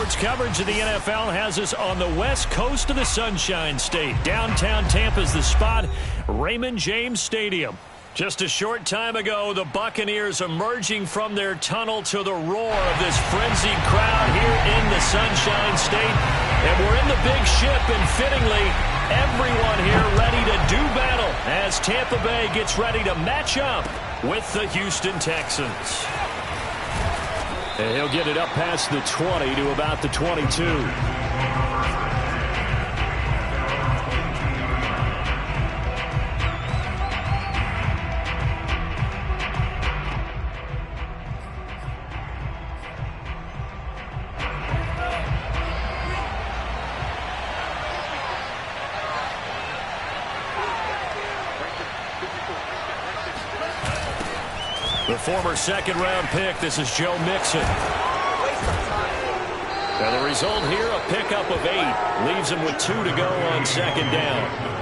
Sports coverage of the NFL has us on the west coast of the Sunshine State. Downtown Tampa's the spot, Raymond James Stadium. Just a short time ago, the Buccaneers emerging from their tunnel to the roar of this frenzied crowd here in the Sunshine State. And we're in the big ship, and fittingly, everyone here ready to do battle as Tampa Bay gets ready to match up with the Houston Texans. And he'll get it up past the 20 to about the 22. The former second-round pick, this is Joe Mixon. Now the result here, a pickup of 8. Leaves him with 2 to go on second down.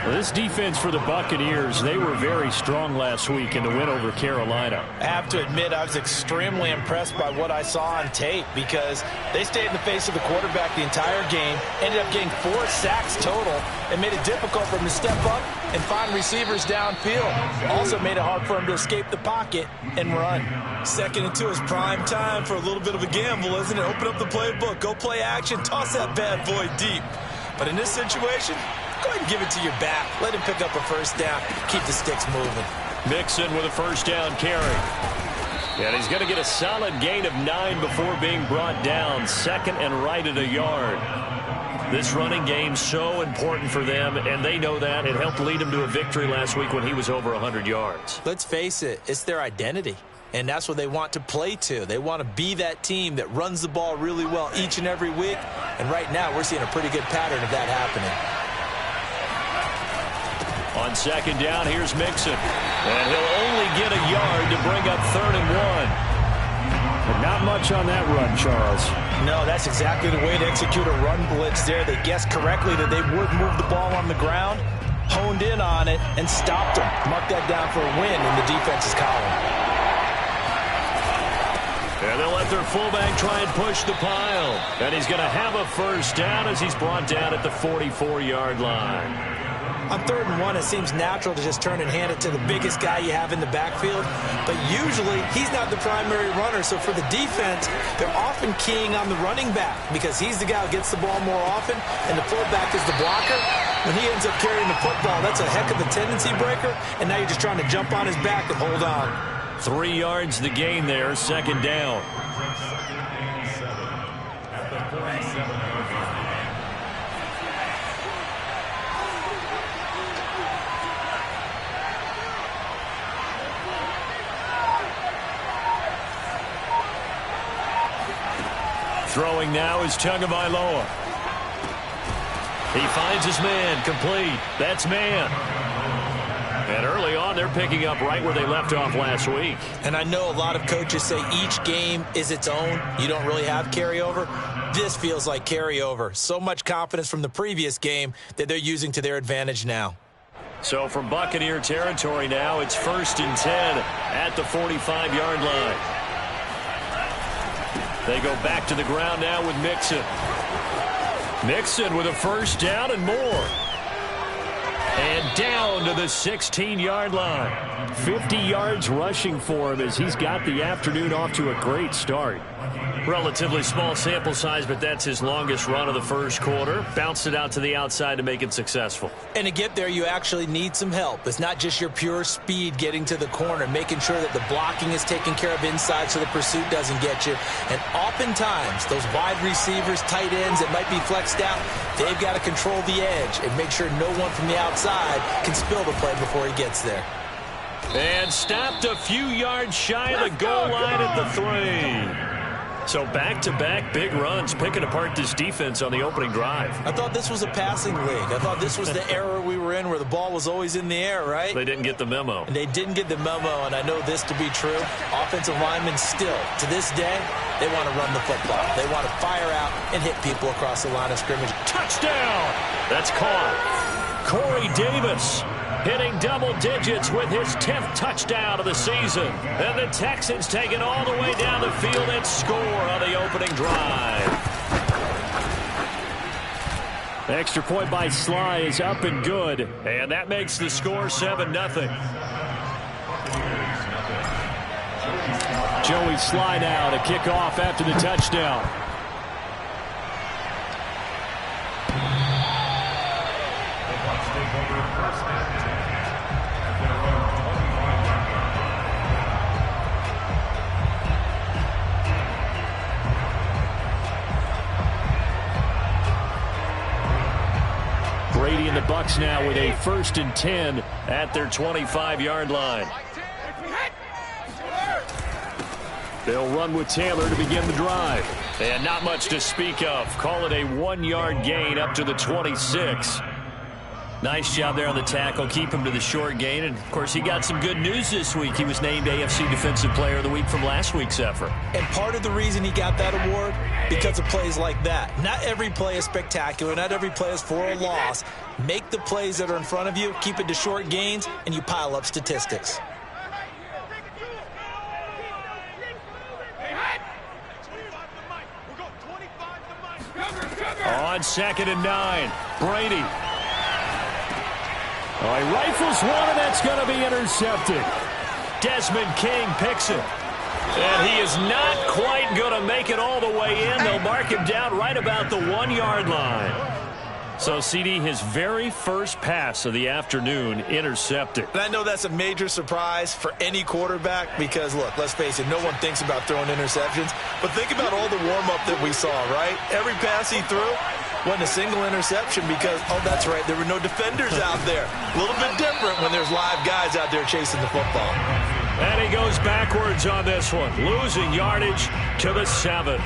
Well, this defense for the Buccaneers, they were very strong last week in the win over Carolina. I have to admit, I was extremely impressed by what I saw on tape because they stayed in the face of the quarterback the entire game, ended up getting 4 sacks total, and made it difficult for him to step up and find receivers downfield. Also made it hard for him to escape the pocket and run. 2nd and 2 is prime time for a little bit of a gamble, isn't it? Open up the playbook, go play action, toss that bad boy deep. But in this situation, go ahead and give it to your back. Let him pick up a first down. Keep the sticks moving. Mixon with a first down carry. And he's going to get a solid gain of 9 before being brought down. Second and right at a yard. This running game so important for them, and they know that. It helped lead them to a victory last week when he was over 100 yards. Let's face it, it's their identity. And that's what they want to play to. They want to be that team that runs the ball really well each and every week. And right now, we're seeing a pretty good pattern of that happening. On second down, here's Mixon. And he'll only get a yard to bring up 3rd and 1. But not much on that run, Charles. No, that's exactly the way to execute a run blitz there. They guessed correctly that they would move the ball on the ground, honed in on it, and stopped them. Mark that down for a win in the defense's column. And they'll let their fullback try and push the pile. And he's going to have a first down as he's brought down at the 44-yard line. On 3rd and 1, it seems natural to just turn and hand it to the biggest guy you have in the backfield. But usually, he's not the primary runner. So for the defense, they're often keying on the running back because he's the guy who gets the ball more often, and the fullback is the blocker. When he ends up carrying the football, that's a heck of a tendency breaker, and now you're just trying to jump on his back and hold on. 3 yards the gain there, second down. Throwing now is Tagovailoa. He finds his man, complete. That's man. And early on, they're picking up right where they left off last week. And I know a lot of coaches say each game is its own. You don't really have carryover. This feels like carryover. So much confidence from the previous game that they're using to their advantage now. So from Buccaneer territory now, it's 1st and 10 at the 45-yard line. They go back to the ground now with Mixon. Mixon with a first down and more. And down to the 16-yard line. 50 yards rushing for him as he's got the afternoon off to a great start. Relatively small sample size, but that's his longest run of the first quarter. Bounced it out to the outside to make it successful. And to get there, you actually need some help. It's not just your pure speed getting to the corner, making sure that the blocking is taken care of inside so the pursuit doesn't get you. And oftentimes, those wide receivers, tight ends that might be flexed out, they've got to control the edge and make sure no one from the outside can spill the play before he gets there. And stopped a few yards shy of the goal line at the 3. So back-to-back big runs, picking apart this defense on the opening drive. I thought this was a passing league. I thought this was the era we were in where the ball was always in the air, right? They didn't get the memo. And they didn't get the memo, and I know this to be true. Offensive linemen still, to this day, they want to run the football. They want to fire out and hit people across the line of scrimmage. Touchdown! That's caught. Corey Davis hitting double digits with his 10th touchdown of the season. And the Texans take it all the way down the field and score on the opening drive. Extra point by Sly is up and good, and that makes the score 7-0. Joey Sly now to kick off after the touchdown. Brady and the Bucs now with a 1st and 10 at their 25-yard line. They'll run with Taylor to begin the drive. And not much to speak of. Call it a 1-yard gain up to the 26. Nice job there on the tackle. Keep him to the short gain. And, of course, he got some good news this week. He was named AFC Defensive Player of the Week from last week's effort. And part of the reason he got that award, because of plays like that. Not every play is spectacular. Not every play is for a loss. Make the plays that are in front of you, keep it to short gains, and you pile up statistics. On 2nd and 9, Brady. Oh, he rifles one, and that's going to be intercepted. Desmond King picks it. And he is not quite going to make it all the way in. They'll mark him down right about the 1-yard line. So, CD, his very first pass of the afternoon intercepted. And I know that's a major surprise for any quarterback because, look, let's face it, no one thinks about throwing interceptions. But think about all the warm-up that we saw, right? Every pass he threw wasn't a single interception because, oh, that's right, there were no defenders out there. A little bit different when there's live guys out there chasing the football. And he goes backwards on this one, losing yardage to the 7.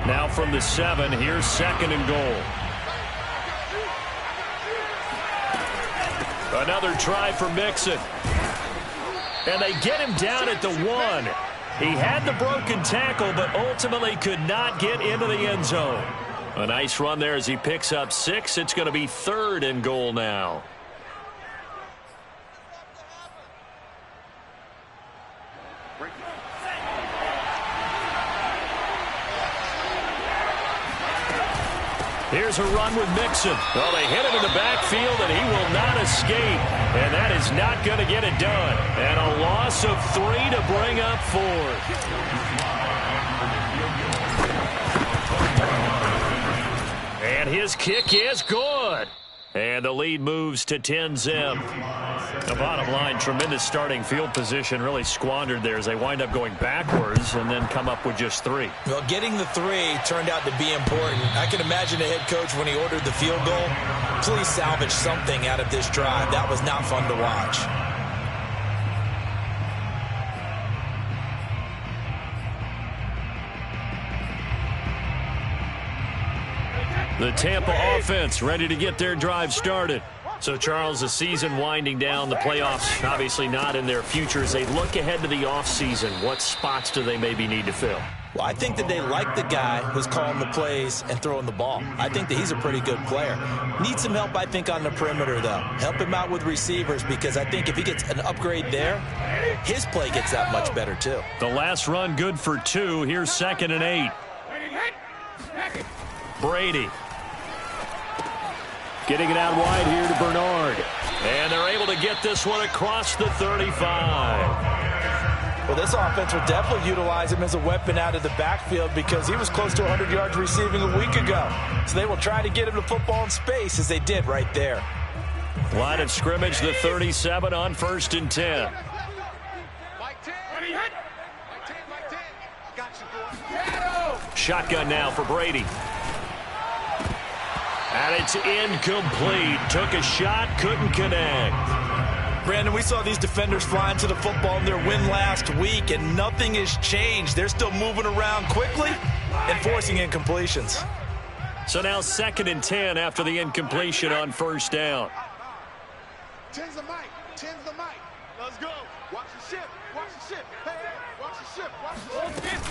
Now from the 7, here's 2nd and goal. Another try for Mixon. And they get him down at the 1. He had the broken tackle, but ultimately could not get into the end zone. A nice run there as he picks up 6. It's going to be 3rd and goal now. Here's a run with Mixon. Well, they hit him in the backfield, and he will not escape. And that is not going to get it done. And a loss of 3 to bring up 4th. And his kick is good. And the lead moves to 10-zip. The bottom line, tremendous starting field position, really squandered there as they wind up going backwards and then come up with just 3. Well, getting the 3 turned out to be important. I can imagine the head coach when he ordered the field goal. Please salvage something out of this drive. That was not fun to watch. The Tampa offense ready to get their drive started. So, Charles, the season winding down, the playoffs obviously not in their future. As they look ahead to the offseason, what spots do they maybe need to fill? Well, I think that they like the guy who's calling the plays and throwing the ball. I think that he's a pretty good player. Needs some help, I think, on the perimeter, though. Help him out with receivers because I think if he gets an upgrade there, his play gets that much better, too. The last run good for 2. Here's 2nd and 8. Brady. Getting it out wide here to Bernard. And they're able to get this one across the 35. Well, this offense will definitely utilize him as a weapon out of the backfield because he was close to 100 yards receiving a week ago. So they will try to get him the football in space as they did right there. Line of scrimmage, the 37 on 1st and 10. Shotgun now for Brady. And it's incomplete. Took a shot, couldn't connect. Brandon, we saw these defenders flying to the football in their win last week, and nothing has changed. They're still moving around quickly and forcing incompletions. So now 2nd and 10 after the incompletion on 1st down. 10's the mic. 10's the mic. Let's go. Watch the ship. Watch the ship. Hey, watch the ship. Watch the ship.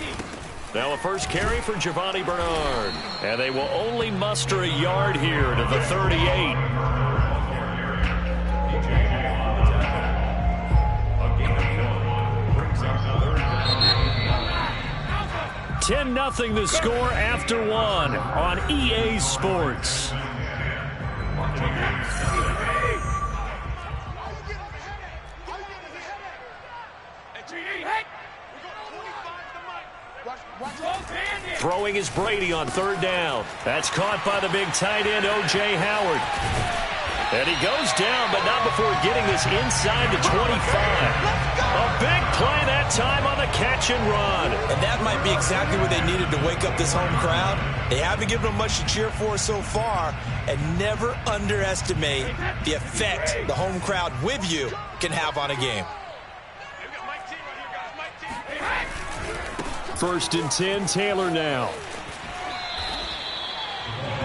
50. Now a first carry for Giovanni Bernard. And they will only muster a yard here to the 38. 10-0 the score after one on EA Sports. Throwing is Brady on third down. That's caught by the big tight end, O.J. Howard. And he goes down, but not before getting this inside the 25. A big play that time on the catch and run. And that might be exactly what they needed to wake up this home crowd. They haven't given them much to cheer for so far. And never underestimate the effect the home crowd with you can have on a game. First and 10, Taylor now.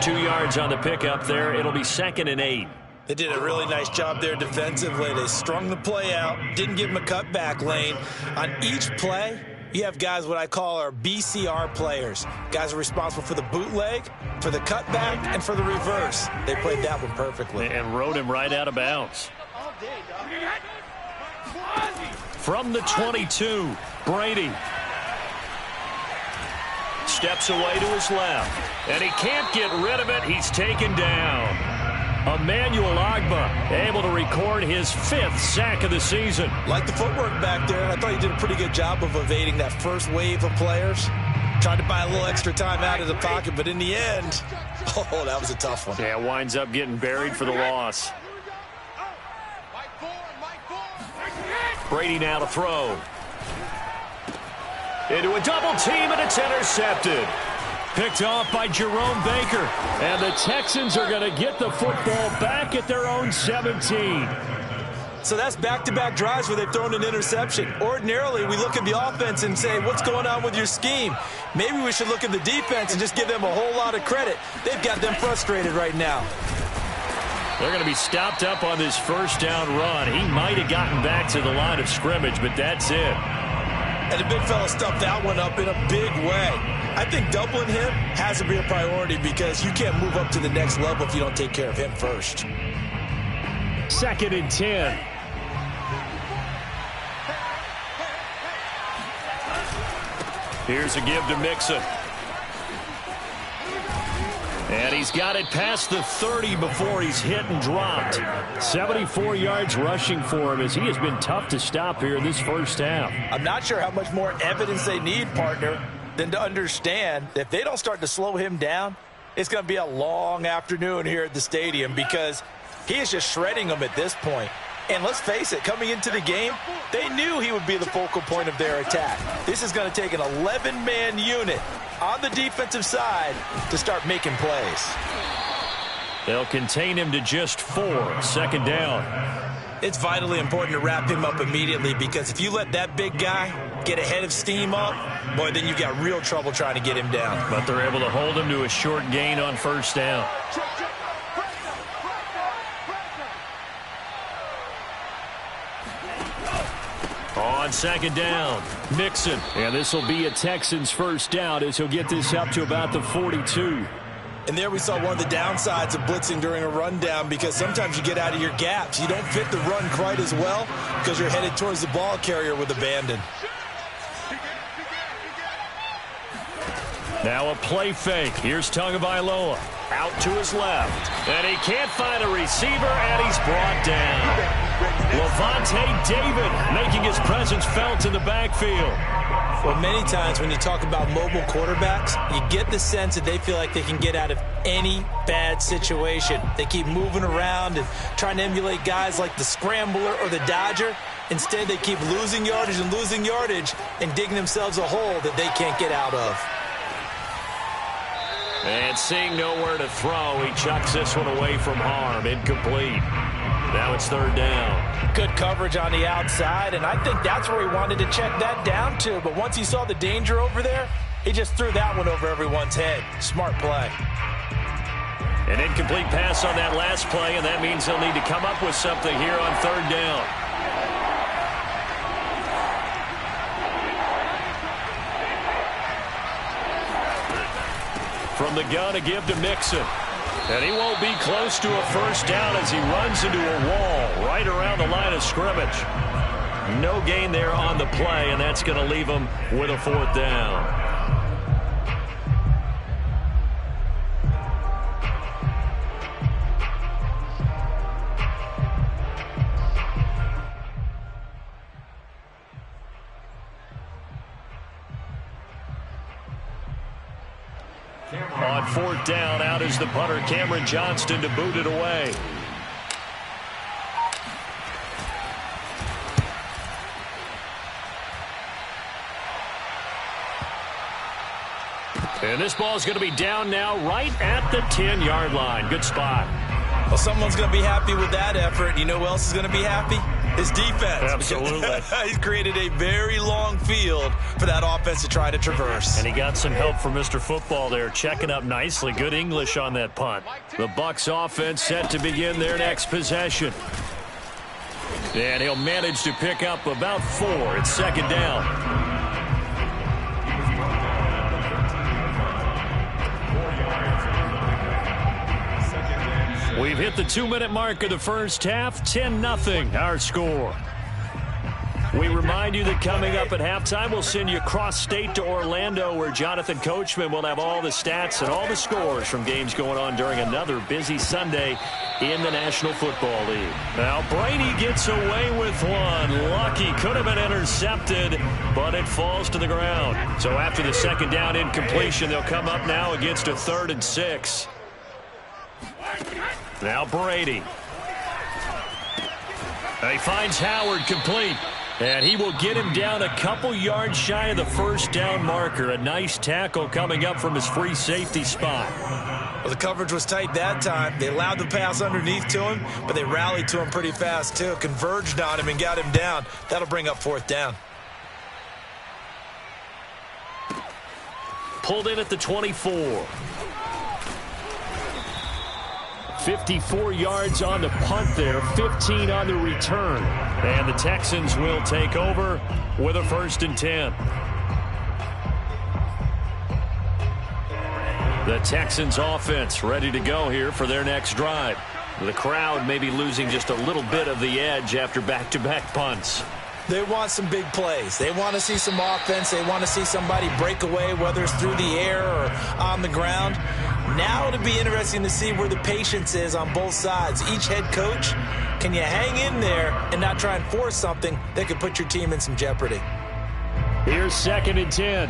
2 yards on the pickup there. It'll be 2nd and 8. They did a really nice job there defensively. They strung the play out, didn't give him a cutback lane. On each play, you have guys what I call our BCR players. Guys are responsible for the bootleg, for the cutback, and for the reverse. They played that one perfectly. And rode him right out of bounds. From the 22, Brady. Steps away to his left. And he can't get rid of it. He's taken down. Emmanuel Ogbah able to record his 5th sack of the season. Like the footwork back there, I thought he did a pretty good job of evading that first wave of players. Tried to buy a little extra time out of the pocket, but in the end, oh, that was a tough one. Yeah, winds up getting buried for the loss. Brady now to throw. Into a double team, and it's intercepted. Picked off by Jerome Baker. And the Texans are going to get the football back at their own 17. So that's back-to-back drives where they've thrown an interception. Ordinarily, we look at the offense and say, what's going on with your scheme? Maybe we should look at the defense and just give them a whole lot of credit. They've got them frustrated right now. They're going to be stopped up on this first down run. He might have gotten back to the line of scrimmage, but that's it. And the big fella stuffed that one up in a big way. I think doubling him has to be a priority because you can't move up to the next level if you don't take care of him first. 2nd and 10. Here's a give to Mixon. And he's got it past the 30 before he's hit and dropped. 74 yards rushing for him as he has been tough to stop here in this first half. I'm not sure how much more evidence they need, partner, than to understand that if they don't start to slow him down, it's going to be a long afternoon here at the stadium because he is just shredding them at this point. And let's face it, coming into the game, they knew he would be the focal point of their attack. This is going to take an 11-man unit on the defensive side to start making plays. They'll contain him to just 4. 2nd down. It's vitally important to wrap him up immediately because if you let that big guy get a head of steam up, boy, then you've got real trouble trying to get him down. But they're able to hold him to a short gain on first down. On 2nd down, Mixon. And this will be a Texans first down as he'll get this up to about the 42. And there we saw one of the downsides of blitzing during a rundown because sometimes you get out of your gaps. You don't fit the run quite as well because you're headed towards the ball carrier with abandon. Now a play fake. Here's Tagovailoa out to his left. And he can't find a receiver, and he's brought down. Levante David making his presence felt in the backfield. Well, many times when you talk about mobile quarterbacks, you get the sense that they feel like they can get out of any bad situation. They keep moving around and trying to emulate guys like the Scrambler or the Dodger. Instead, they keep losing yardage and digging themselves a hole that they can't get out of. And seeing nowhere to throw, he chucks this one away from harm. Incomplete. Now it's 3rd down. Good coverage on the outside, and I think that's where he wanted to check that down to. But once he saw the danger over there, he just threw that one over everyone's head. Smart play. An incomplete pass on that last play, and that means he'll need to come up with something here on 3rd down. from the gun to give to Mixon. And he won't be close to a first down as he runs into a wall right around the line of scrimmage. No gain there on the play, and that's going to leave him with a fourth down. On fourth down, out is the punter, Cameron Johnston, to boot it away. And this ball is going to be down now right at the 10-yard line. Good spot. Well, someone's going to be happy with that effort. You know who else is going to be happy? His defense. Absolutely. He's created a very long field for that offense to try to traverse. And he got some help from Mr. Football there, checking up nicely. Good English on that punt. The Bucs offense set to begin their next possession. And he'll manage to pick up about 4. It's second down. We've hit the 2-minute mark of the first half. 10-0 our score. We remind you that coming up at halftime, we'll send you cross-state to Orlando, where Jonathan Coachman will have all the stats and all the scores from games going on during another busy Sunday in the National Football League. Now, Brady gets away with one. Lucky, could have been intercepted, but it falls to the ground. So after the second down incompletion, they'll come up now against a 3rd and 6. Now Brady. And he finds Howard complete. And he will get him down a couple yards shy of the first down marker. A nice tackle coming up from his free safety spot. Well, the coverage was tight that time. They allowed the pass underneath to him, but they rallied to him pretty fast too. Converged on him and got him down. That'll bring up 4th down. Pulled in at the 24. 54 yards on the punt there, 15 on the return. And the Texans will take over with a 1st and 10. The Texans offense ready to go here for their next drive. The crowd may be losing just a little bit of the edge after back-to-back punts. They want some big plays. They want to see some offense. They want to see somebody break away, whether it's through the air or on the ground. Now it'll be interesting to see where the patience is on both sides. Each head coach, can you hang in there and not try and force something that could put your team in some jeopardy? Here's 2nd and 10.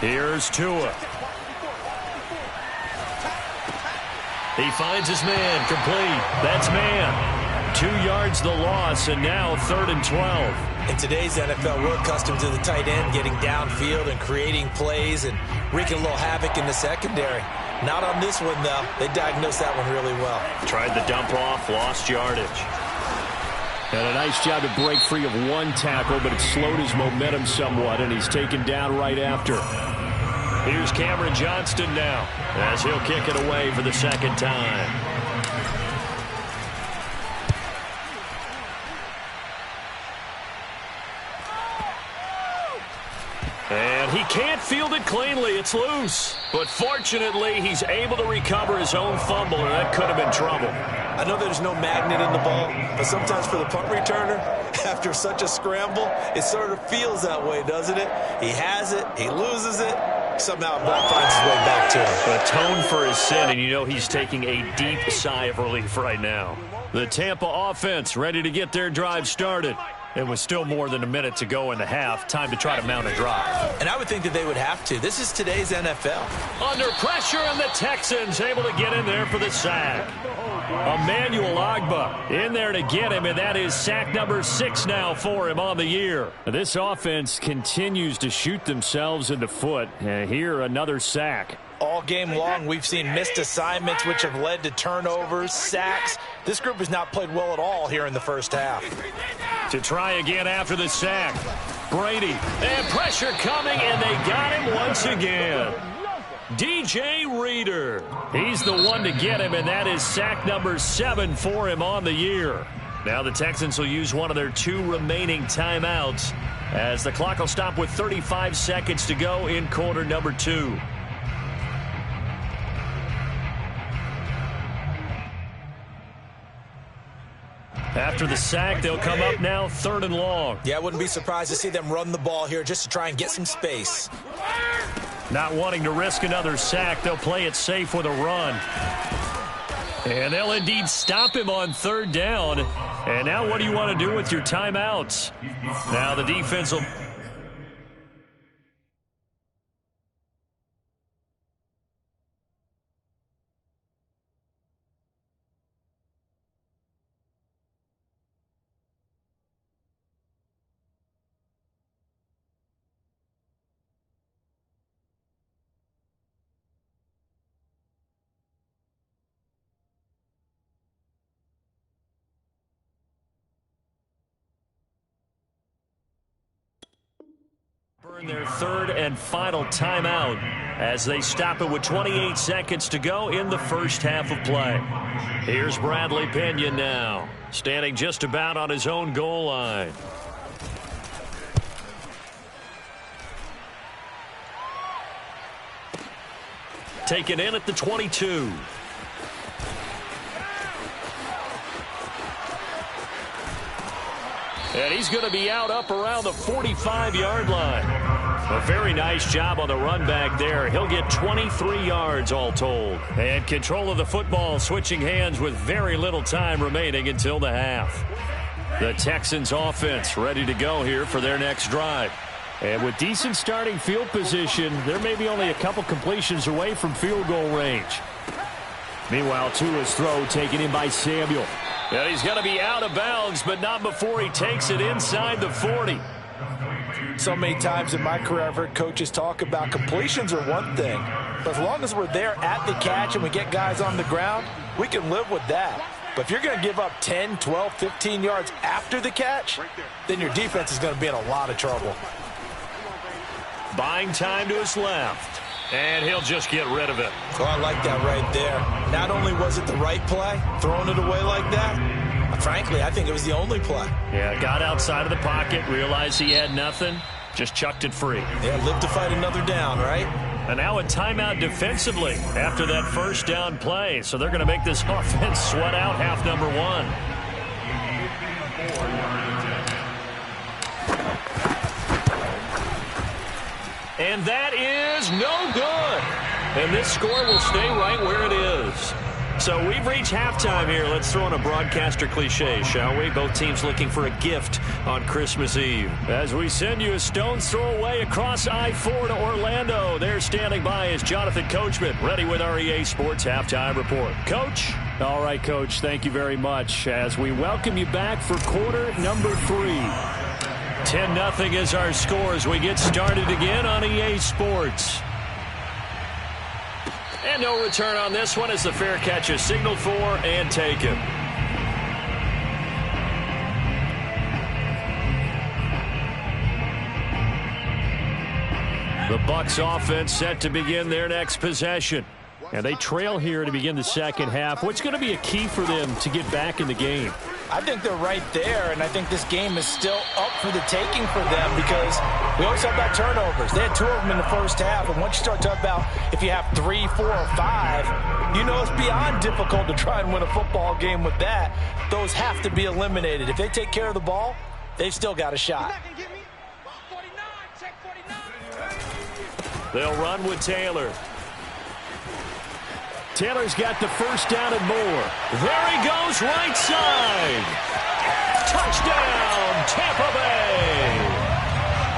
Here's Tua. He finds his man, complete. That's man. 2 yards the loss, and now 3rd and 12. In today's NFL, we're accustomed to the tight end getting downfield and creating plays and wreaking a little havoc in the secondary. Not on this one, though. They diagnosed that one really well. Tried the dump off, lost yardage. And a nice job to break free of one tackle, but it slowed his momentum somewhat, and he's taken down right after. Here's Cameron Johnston now, as he'll kick it away for the 2nd time. And he can't field it cleanly. It's loose. But fortunately, he's able to recover his own fumble, or that could have been trouble. I know there's no magnet in the ball, but sometimes for the punt returner, after such a scramble, it sort of feels that way, doesn't it? He has it, he loses it, somehow the ball finds his way back to him. Atone for his sin, and you know he's taking a deep sigh of relief right now. The Tampa offense ready to get their drive started. It was still more than a minute to go in the half. Time to try to mount a drive. And I would think that they would have to. This is today's NFL. Under pressure, and the Texans able to get in there for the sack. Emmanuel Ogbah in there to get him, and that is sack number 6 now for him on the year. This offense continues to shoot themselves in the foot. Here, another sack. All game long, we've seen missed assignments, which have led to turnovers, sacks. This group has not played well at all here in the first half. To try again after the sack. Brady, and pressure coming, and they got him once again. DJ Reader. He's the one to get him, and that is sack number 7 for him on the year. Now the Texans will use one of their 2 remaining timeouts as the clock will stop with 35 seconds to go in quarter number 2. After the sack, they'll come up now 3rd and long. Yeah, I wouldn't be surprised to see them run the ball here just to try and get some space. Not wanting to risk another sack, they'll play it safe with a run. And they'll indeed stop him on 3rd down. And now what do you want to do with your timeouts? Now the defense will... burn their 3rd and final timeout as they stop it with 28 seconds to go in the first half of play. Here's Bradley Pinion now, standing just about on his own goal line. Taken in at the 22. And he's going to be out up around the 45-yard line. A very nice job on the run back there. He'll get 23 yards all told. And control of the football switching hands with very little time remaining until the half. The Texans offense ready to go here for their next drive. And with decent starting field position, there may be only a couple completions away from field goal range. Meanwhile, Tua's throw taken in by Samuel. And he's going to be out of bounds, but not before he takes it inside the 40. So many times in my career I've heard coaches talk about completions are one thing, but as long as we're there at the catch and we get guys on the ground, we can live with that. But if you're going to give up 10, 12, 15 yards after the catch, then your defense is going to be in a lot of trouble. Buying time to his left. And he'll just get rid of it. Oh, I like that right there. Not only was it the right play, throwing it away like that, frankly, I think it was the only play. Yeah, got outside of the pocket, realized he had nothing, just chucked it free. Yeah, live to fight another down, right? And now a timeout defensively after that first down play. So they're going to make this offense sweat out half number 1. And that is no good. And this score will stay right where it is. So we've reached halftime here. Let's throw in a broadcaster cliche, shall we? Both teams looking for a gift on Christmas Eve. As we send you a stone's throw away across I-4 to Orlando. There standing by is Jonathan Coachman, ready with our EA Sports Halftime Report. Coach? All right, Coach, thank you very much. As we welcome you back for quarter number 3. 10-0 is our score as we get started again on EA Sports. And no return on this one as the fair catch is signaled for and taken. The Bucs offense set to begin their next possession. And they trail here to begin the second half. What's going to be a key for them to get back in the game? I think they're right there, and I think this game is still up for the taking for them because we always talk about turnovers. They had 2 of them in the first half, and once you start talking about if you have 3, 4, or 5, you know it's beyond difficult to try and win a football game with that. Those have to be eliminated. If they take care of the ball, they've still got a shot. They'll run with Taylor. Taylor's got the first down and more. There he goes, right side. Touchdown, Tampa Bay.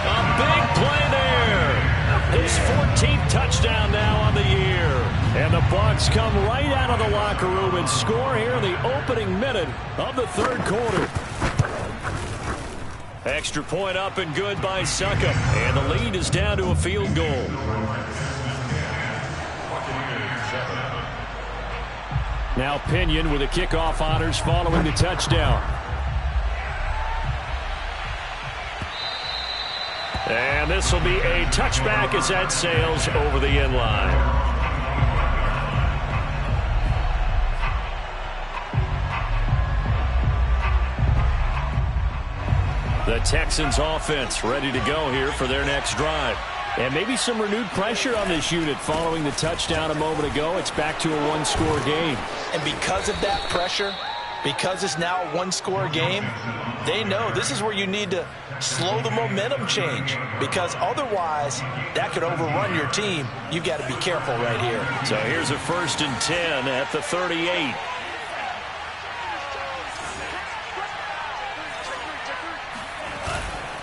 A big play there. His 14th touchdown now on the year. And the Bucs come right out of the locker room and score here in the opening minute of the third quarter. Extra point up and good by Succop. And the lead is down to a field goal. Now Pinion with the kickoff honors following the touchdown. And this will be a touchback as that sails over the end line. The Texans offense ready to go here for their next drive. And maybe some renewed pressure on this unit following the touchdown a moment ago. It's back to a one-score game. And because of that pressure, because it's now a one-score game, they know this is where you need to slow the momentum change, because otherwise that could overrun your team. You've got to be careful right here. So here's a 1st and 10 at the 38.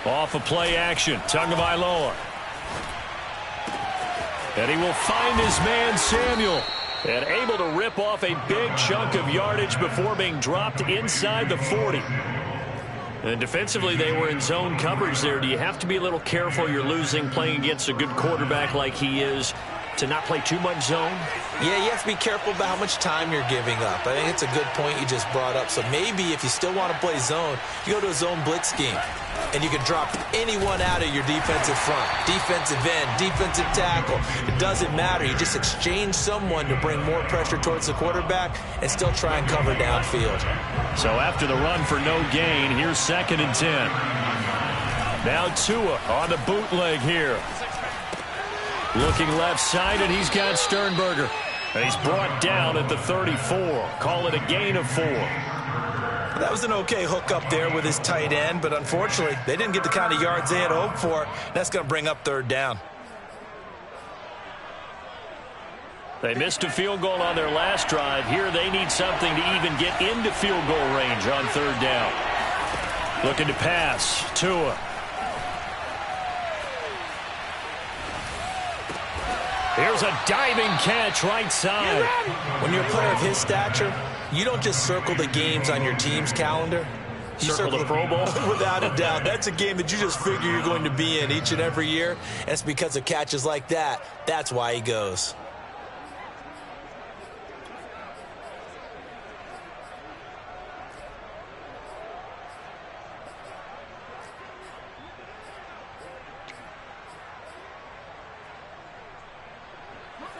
Off of play action, Tagovailoa. And he will find his man, Samuel. And able to rip off a big chunk of yardage before being dropped inside the 40. And defensively, they were in zone coverage there. Do you have to be a little careful? You're losing, playing against a good quarterback like he is, to not play too much zone? Yeah, you have to be careful about how much time you're giving up. I think it's a good point you just brought up. So maybe if you still want to play zone, you go to a zone blitz scheme. And you can drop anyone out of your defensive front, defensive end, defensive tackle. It doesn't matter. You just exchange someone to bring more pressure towards the quarterback and still try and cover downfield. So after the run for no gain, here's 2nd and 10. Now Tua on the bootleg here. Looking left side, and he's got Sternberger. And he's brought down at the 34. Call it a gain of 4. That was an okay hook up there with his tight end, but unfortunately, they didn't get the kind of yards they had hoped for. That's going to bring up 3rd down. They missed a field goal on their last drive. Here they need something to even get into field goal range on 3rd down. Looking to pass. Tua. Here's a diving catch right side. When you're a player of his stature, you don't just circle the games on your team's calendar. You circle the Pro Bowl? Without a doubt. That's a game that you just figure you're going to be in each and every year. And it's because of catches like that. That's why he goes.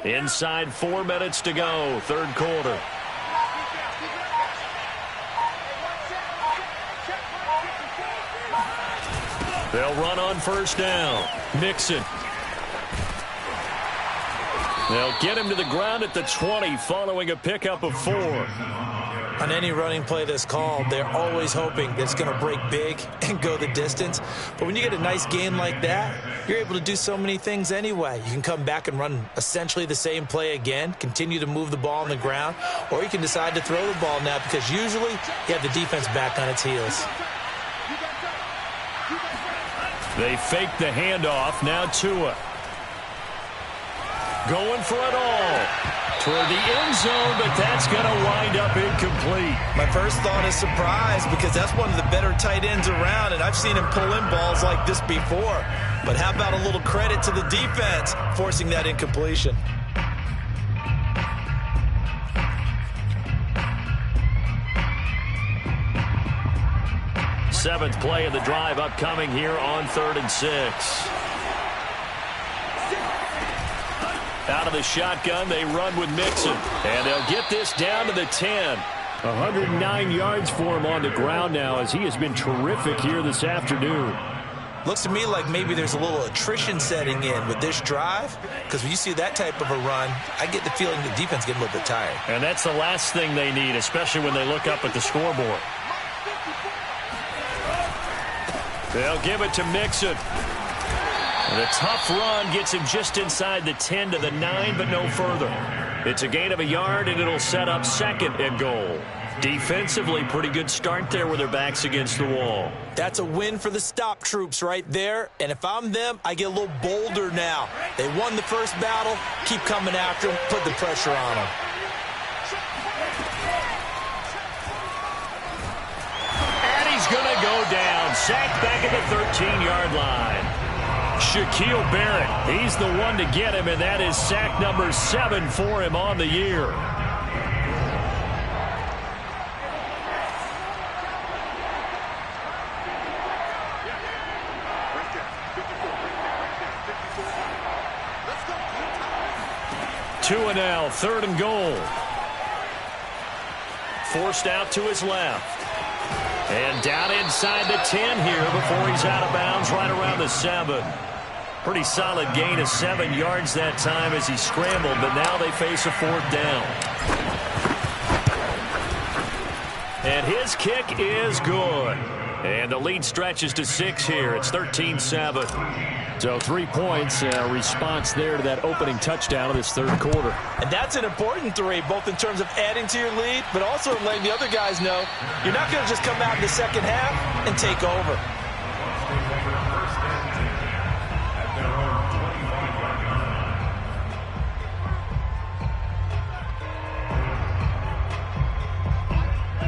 Inside 4 minutes to go, 3rd quarter. They'll run on 1st down. Mixon. They'll get him to the ground at the 20 following a pickup of 4. On any running play that's called, they're always hoping that it's going to break big and go the distance. But when you get a nice gain like that, you're able to do so many things anyway. You can come back and run essentially the same play again, continue to move the ball on the ground, or you can decide to throw the ball now because usually you have the defense back on its heels. They fake the handoff. Now Tua. Going for it all. Toward the end zone, but that's going to wind up incomplete. My first thought is surprise because that's one of the better tight ends around, and I've seen him pull in balls like this before. But how about a little credit to the defense forcing that incompletion? Seventh play of the drive upcoming here on 3rd and 6. Out of the shotgun, they run with Mixon. And they'll get this down to the 10. 109 yards for him on the ground now as he has been terrific here this afternoon. Looks to me like maybe there's a little attrition setting in with this drive, because when you see that type of a run, I get the feeling the defense getting a little bit tired. And that's the last thing they need, especially when they look up at the scoreboard. They'll give it to Mixon. And a tough run gets him just inside the 10 to the 9, but no further. It's a gain of a yard, and it'll set up 2nd and goal. Defensively, pretty good start there with their backs against the wall. That's a win for the stop troops right there. And if I'm them, I get a little bolder now. They won the first battle. Keep coming after them. Put the pressure on them. And he's going to go down. Sacked back at the 13-yard line. Shaquille Barrett, he's the one to get him, and that is sack number 7 for him on the year. Tua now, 3rd and goal. Forced out to his left. And down inside the 10 here before he's out of bounds right around the 7. Pretty solid gain of 7 yards that time as he scrambled, but now they face a 4th down. And his kick is good. And the lead stretches to 6 here. It's 13-7. So 3 points, response there to that opening touchdown of this third quarter. And that's an important 3, both in terms of adding to your lead, but also letting the other guys know you're not going to just come out in the second half and take over.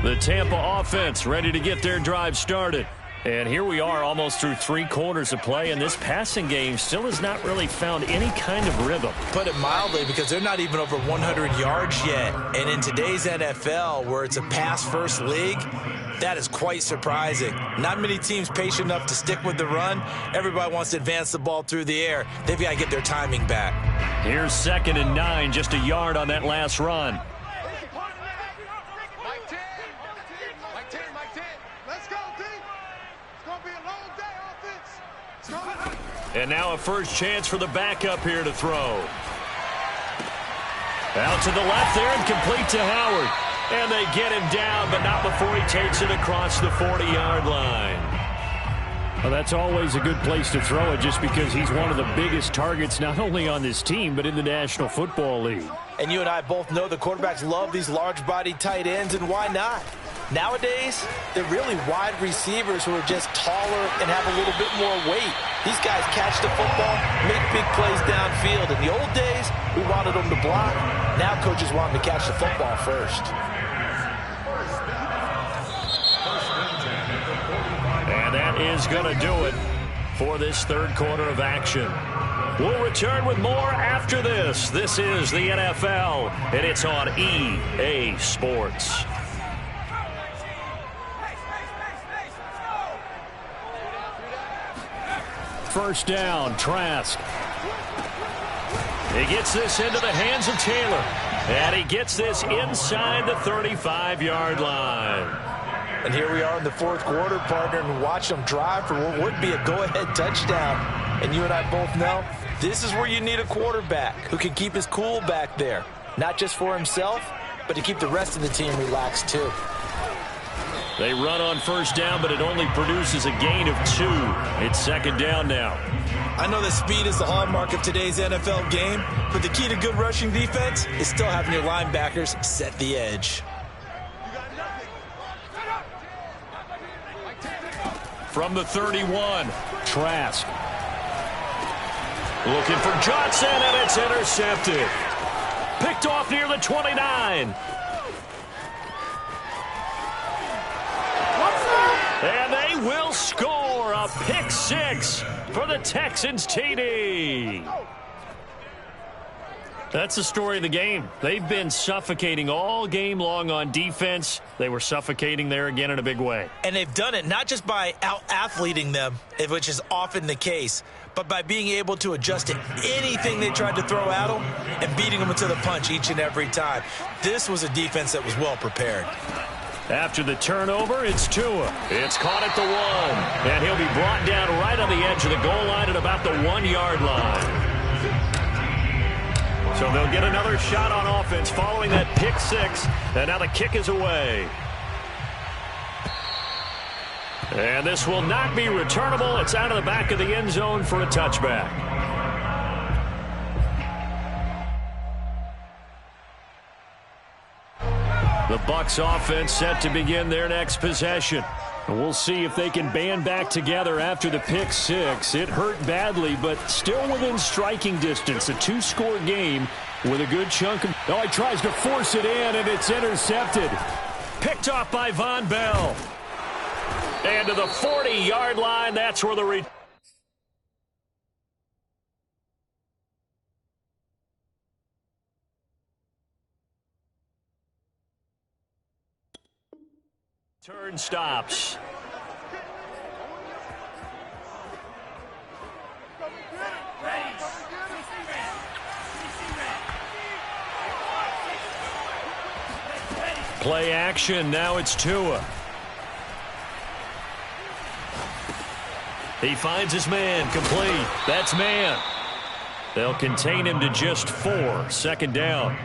The Tampa offense ready to get their drive started. And here we are almost through 3 quarters of play, and this passing game still has not really found any kind of rhythm. Put it mildly, because they're not even over 100 yards yet. And in today's NFL, where it's a pass-first league, that is quite surprising. Not many teams patient enough to stick with the run. Everybody wants to advance the ball through the air. They've got to get their timing back. Here's 2nd and 9, just a yard on that last run. And now a first chance for the backup here to throw. Out to the left there and complete to Howard. And they get him down, but not before he takes it across the 40-yard line. Well, that's always a good place to throw it, just because he's one of the biggest targets not only on this team but in the National Football League. And you and I both know the quarterbacks love these large-bodied tight ends, and why not? Nowadays, they're really wide receivers who are just taller and have a little bit more weight. These guys catch the football, make big plays downfield. In the old days, we wanted them to block. Now coaches want them to catch the football first. And that is going to do it for this third quarter of action. We'll return with more after this. This is the NFL, and it's on EA Sports. First down, Trask. He gets this into the hands of Taylor. And he gets this inside the 35-yard line. And here we are in the fourth quarter, partner, and watch them drive for what would be a go-ahead touchdown. And you and I both know this is where you need a quarterback who can keep his cool back there. Not just for himself, but to keep the rest of the team relaxed too. They run on first down, but it only produces a gain of 2. It's second down now. I know that speed is the hallmark of today's NFL game, but the key to good rushing defense is still having your linebackers set the edge. From the 31, Trask. Looking for Johnson, and it's intercepted. Picked off near the 29. And they will score a pick 6 for the Texans TD. That's the story of the game. They've been suffocating all game long on defense. They were suffocating there again in a big way. And they've done it not just by out-athleting them, which is often the case, but by being able to adjust to anything they tried to throw at them and beating them to the punch each and every time. This was a defense that was well prepared. After the turnover, it's Tua. It's caught at the 1. And he'll be brought down right on the edge of the goal line at about the 1-yard line. So they'll get another shot on offense following that pick 6. And now the kick is away. And this will not be returnable. It's out of the back of the end zone for a touchback. The Bucs offense set to begin their next possession. We'll see if they can band back together after the pick 6. It hurt badly, but still within striking distance. A 2-score game with a good chunk of... Oh, he tries to force it in, and it's intercepted. Picked off by Von Bell. And to the 40-yard line, that's where the... Turn stops. Play action. Now it's Tua. He finds his man, complete. That's man. They'll contain him to just 4, second down.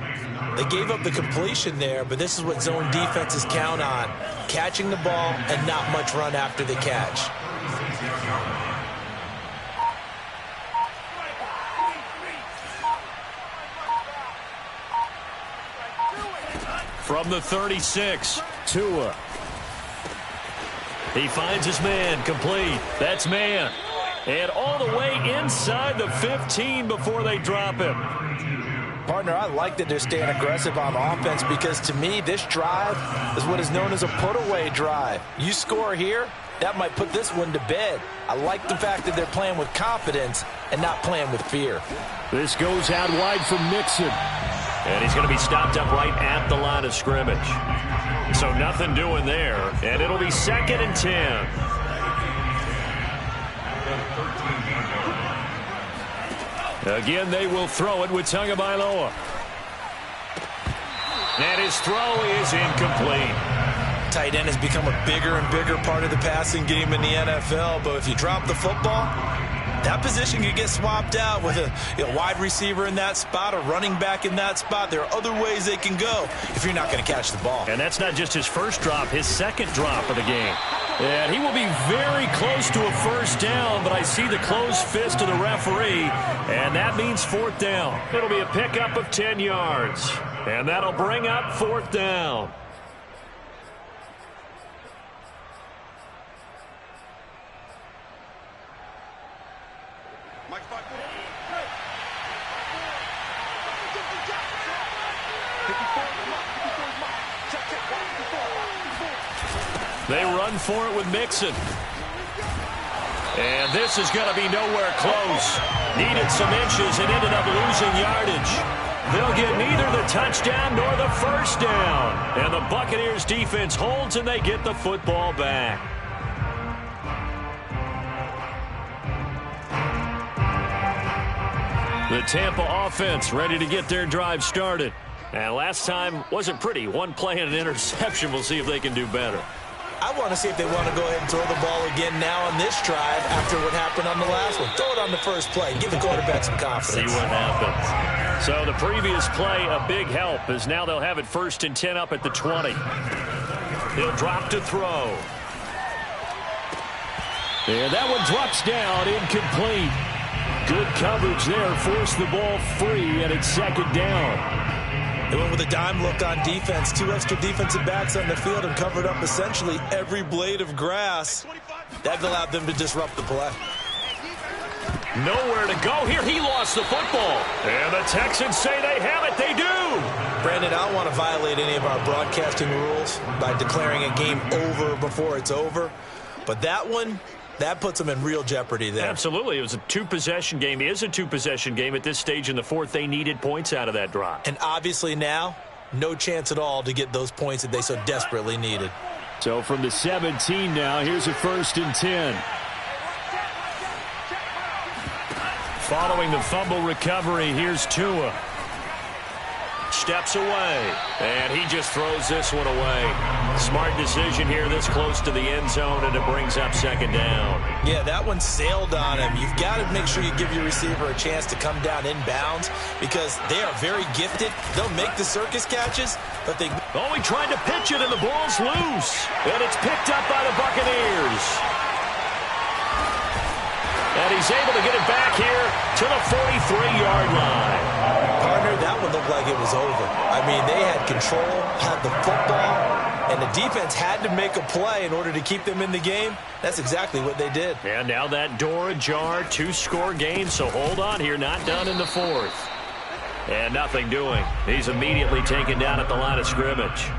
They gave up the completion there, but this is what zone defenses count on. Catching the ball and not much run after the catch. From the 36, Tua. He finds his man, complete. That's man. And all the way inside the 15 before they drop him. Partner, I like that they're staying aggressive on offense because to me, this drive is what is known as a put-away drive. You score here, that might put this one to bed. I like the fact that they're playing with confidence and not playing with fear. This goes out wide for Mixon. And he's going to be stopped up right at the line of scrimmage. So nothing doing there. And it'll be 2nd and 10. Again, they will throw it with Tagovailoa. And his throw is incomplete. Tight end has become a bigger and bigger part of the passing game in the NFL. But if you drop the football, that position could get swapped out with a wide receiver in that spot, a running back in that spot. There are other ways they can go if you're not going to catch the ball. And that's not just his first drop, his second drop of the game. And he will be very close to a first down, but I see the closed fist of the referee, and that means 4th down. It'll be a pickup of 10 yards, and that'll bring up 4th down. They run for it with Mixon. And this is going to be nowhere close. Needed some inches and ended up losing yardage. They'll get neither the touchdown nor the first down. And the Buccaneers defense holds and they get the football back. The Tampa offense ready to get their drive started. And last time wasn't pretty. One play and an interception. We'll see if they can do better. I want to see if they want to go ahead and throw the ball again now on this drive after what happened on the last one. Throw it on the first play. Give the quarterback some confidence. See what happens. So the previous play, a big help, as now they'll have it 1st and 10 up at the 20. He'll drop to throw. And that one drops down, incomplete. Good coverage there, forced the ball free, and it's 2nd down. They went with a dime look on defense. 2 extra defensive backs on the field and covered up essentially every blade of grass. That allowed them to disrupt the play. Nowhere to go here. He lost the football. And the Texans say they have it. They do. Brandon, I don't want to violate any of our broadcasting rules by declaring a game over before it's over. But that one, that puts them in real jeopardy there. Absolutely. It was a 2-possession game. It is a 2-possession game at this stage in the 4th. They needed points out of that drop. And obviously now, no chance at all to get those points that they so desperately needed. So from the 17 now, here's a 1st and 10. Following the fumble recovery, here's Tua. Steps away, and he just throws this one away. Smart decision here this close to the end zone, and it brings up 2nd down. Yeah, that one sailed on him. You've got to make sure you give your receiver a chance to come down inbounds because they are very gifted. They'll make the circus catches, but they... Oh, he tried to pitch it, and the ball's loose. And it's picked up by the Buccaneers. And he's able to get it back here to the 43-yard line. Partner, that one looked like it was over. I mean, they had control, had the football, and the defense had to make a play in order to keep them in the game. That's exactly what they did. And now that door ajar, 2-score game, so hold on here, not done in the 4th. And nothing doing. He's immediately taken down at the line of scrimmage.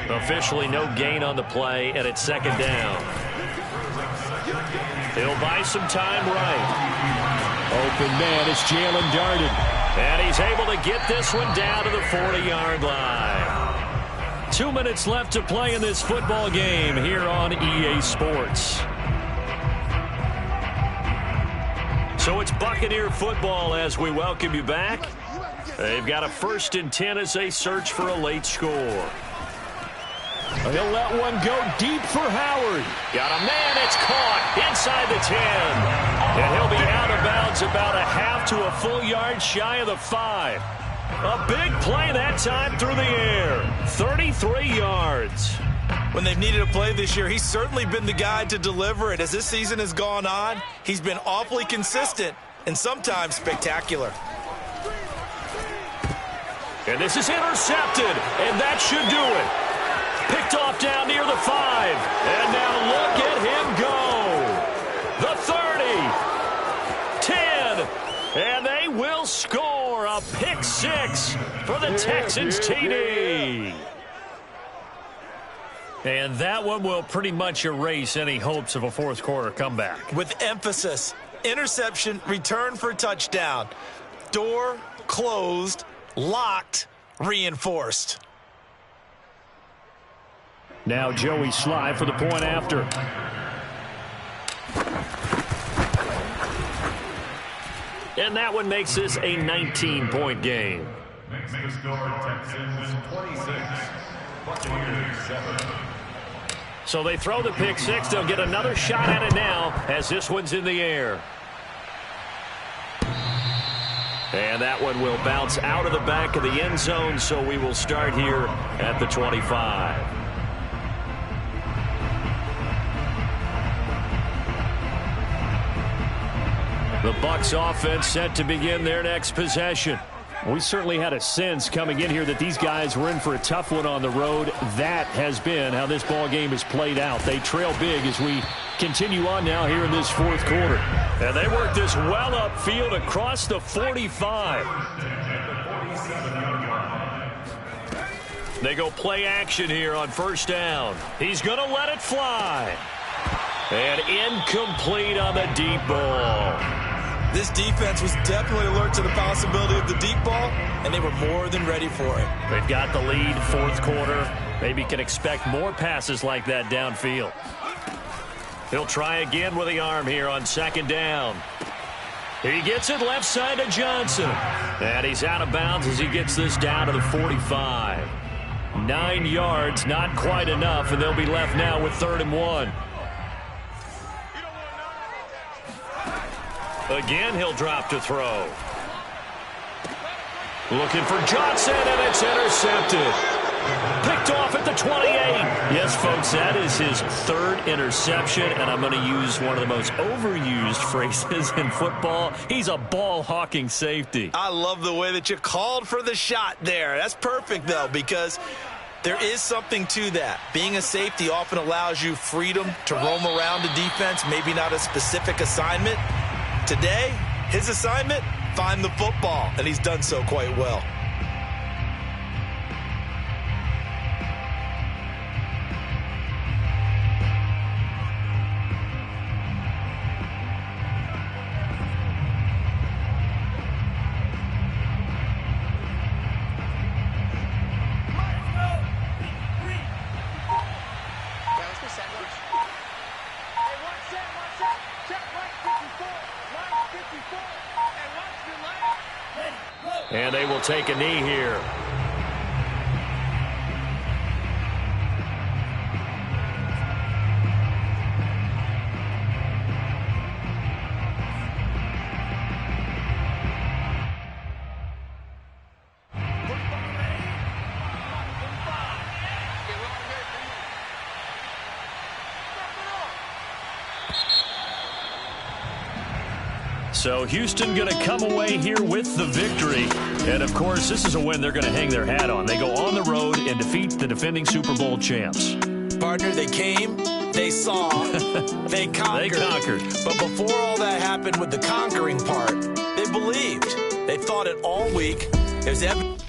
Officially no gain on the play, and it's 2nd down. He'll buy some time right. Open man is Jalen Darden. And he's able to get this one down to the 40-yard line. 2 minutes left to play in this football game here on EA Sports. So it's Buccaneer football as we welcome you back. They've got a 1st and 10 as they search for a late score. He'll let one go deep for Howard. Got a man. It's caught inside the 10. And he'll be out of bounds about a half to a full yard shy of the 5. A big play that time through the air. 33 yards. When they've needed a play this year, he's certainly been the guy to deliver it. As this season has gone on, he's been awfully consistent and sometimes spectacular. And this is intercepted, and that should do it. Picked off down near the 5. And now look at him go. The 30. 10. And they will score a pick 6 for the Texans TD. And that one will pretty much erase any hopes of a fourth quarter comeback. With emphasis, interception, return for touchdown. Door closed, locked, reinforced. Now Joey Sly for the point after. And that one makes this a 19-point game. Makes the score Texans 26, Buccaneers 7. So they throw the pick 6. They'll get another shot at it now as this one's in the air. And that one will bounce out of the back of the end zone, so we will start here at the 25. The Bucs offense set to begin their next possession. We certainly had a sense coming in here that these guys were in for a tough one on the road. That has been how this ball game has played out. They trail big as we continue on now here in this fourth quarter. And they work this well upfield across the 45. They go play action here on first down. He's going to let it fly. And incomplete on the deep ball. This defense was definitely alert to the possibility of the deep ball, and they were more than ready for it. They've got the lead, fourth quarter. Maybe can expect more passes like that downfield. He'll try again with the arm here on second down. He gets it left side to Johnson. And he's out of bounds as he gets this down to the 45. 9 yards, not quite enough, and they'll be left now with 3rd and 1. Again, he'll drop to throw. Looking for Johnson, and it's intercepted. Picked off at the 28. Yes, folks, that is his 3rd interception, and I'm going to use one of the most overused phrases in football. He's a ball-hawking safety. I love the way that you called for the shot there. That's perfect, though, because there is something to that. Being a safety often allows you freedom to roam around the defense, maybe not a specific assignment. Today, his assignment, find the football, and he's done so quite well. And they will take a knee here. So Houston going to come away here with the victory. And, of course, this is a win they're going to hang their hat on. They go on the road and defeat the defending Super Bowl champs. Partner, they came, they saw, they conquered. They conquered. But before all that happened with the conquering part, they believed. They thought it all week. There's evidence.